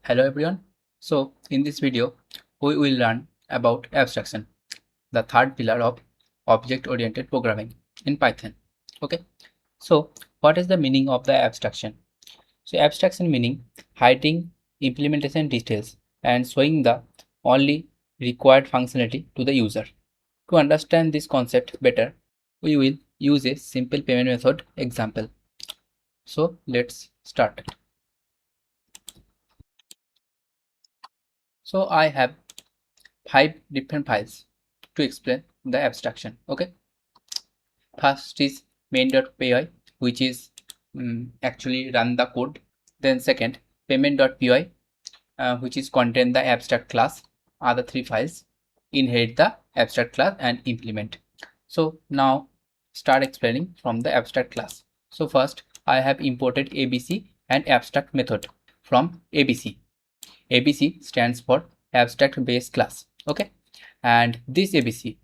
Hello everyone. So in this video, we will learn about abstraction, the third pillar of object-oriented programming in Python. Okay. So what is the meaning of the abstraction? So abstraction meaning hiding implementation details and showing the only required functionality to the user. To understand this concept better, we will use a simple payment method example. So let's start. So I have 5 different files to explain the abstraction. Okay, first is main.py, which is actually run the code. Then second, payment.py, which is contain the abstract class. Other 3 files inherit the abstract class and implement. So now start explaining from the abstract class. So first I have imported abc and abstract method from abc. abc stands for abstract base class. Okay, and this abc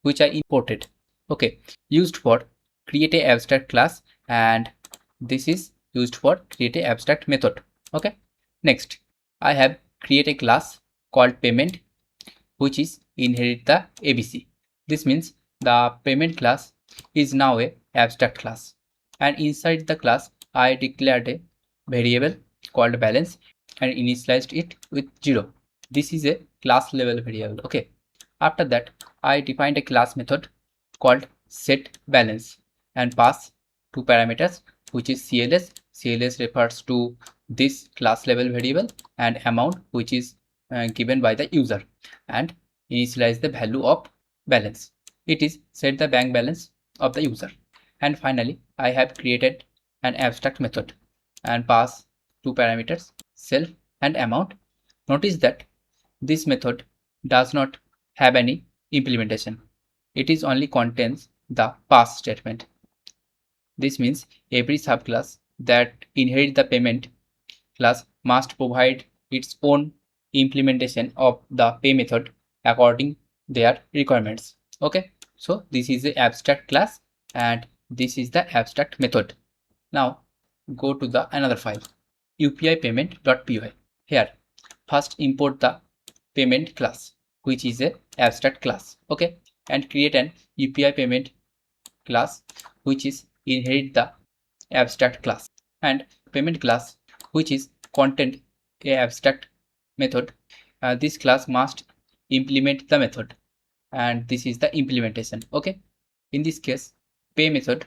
which I imported, okay, used for create a abstract class, and this is used for create a abstract method. Okay, next I have create a class called payment, which is inherit the abc. This means the payment class is now a abstract class, and inside the class I declared a variable called balance and initialized it with 0. This is a class level variable. Okay, after that I defined a class method called setBalance and pass 2 parameters, which is cls. Cls refers to this class level variable, and amount, which is given by the user, and initialize the value of balance. It is set the bank balance of the user. And finally I have created an abstract method and pass 2 parameters, self and amount. Notice that this method does not have any implementation. It is only contains the pass statement. This means every subclass that inherits the payment class must provide its own implementation of the pay method according their requirements. Okay, so this is the abstract class and this is the abstract method. Now go to the another file, UPI Payment.py. Here first import the payment class, which is a abstract class. Okay, and create an UPI payment class which is inherit the abstract class, and payment class which is content a abstract method. This class must implement the method, and this is the implementation. Okay, in this case pay method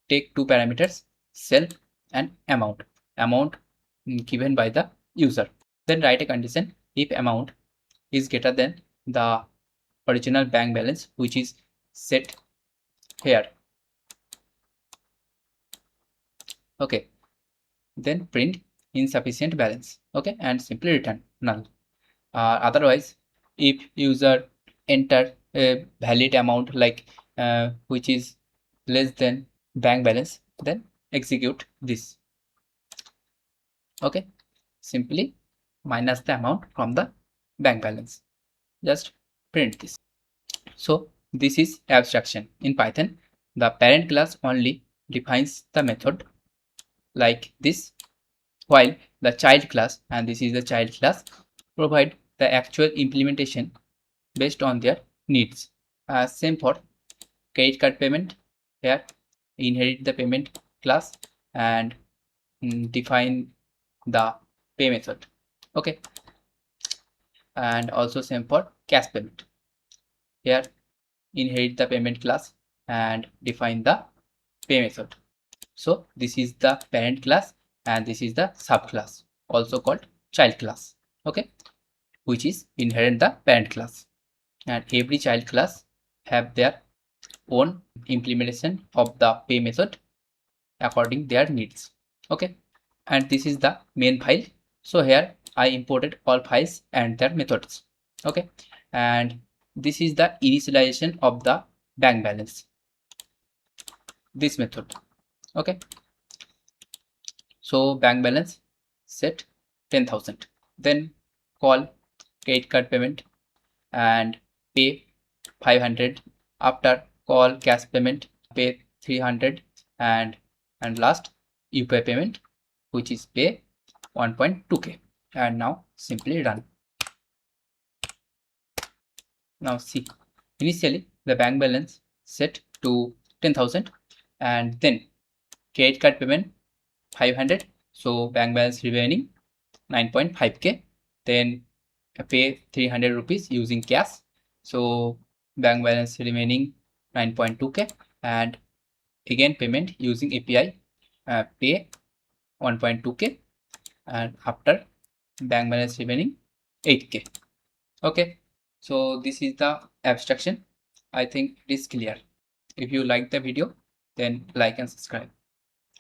take 2 parameters, self and amount. Amount given by the user. Then write a condition if amount is greater than the original bank balance, which is set here. Okay, then print insufficient balance. Okay, and simply return null. Otherwise, if user enter a valid amount like which is less than bank balance, then execute this. Okay, simply minus the amount from the bank balance. Just print this. So this is abstraction. In Python, the parent class only defines the method like this, while the child class, and this is the child class, provide the actual implementation based on their needs. Same for credit card payment. Here inherit the payment class and define the pay method. Okay, and also same for cash payment. Here inherit the payment class and define the pay method. So this is the parent class and this is the subclass, also called child class. Okay, which is inherent the parent class, and every child class have their own implementation of the pay method according their needs. Okay, and this is the main file. So here I imported all files and their methods. Okay, and this is the initialization of the bank balance, this method. Okay, so bank balance set 10,000. Then call credit card payment and pay 500. After call cash payment, pay 300, and last UPI payment, which is pay 1.2k. and now simply run. Now see, initially the bank balance set to 10,000 and then credit card payment 500, so bank balance remaining 9.5k. Then pay 300 rupees using cash, so bank balance remaining 9.2k. And again payment using API, pay 1.2k, and after bank balance remaining 8k. Okay, so this is the abstraction. I think it is clear. If you like the video, then like and subscribe.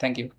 Thank you.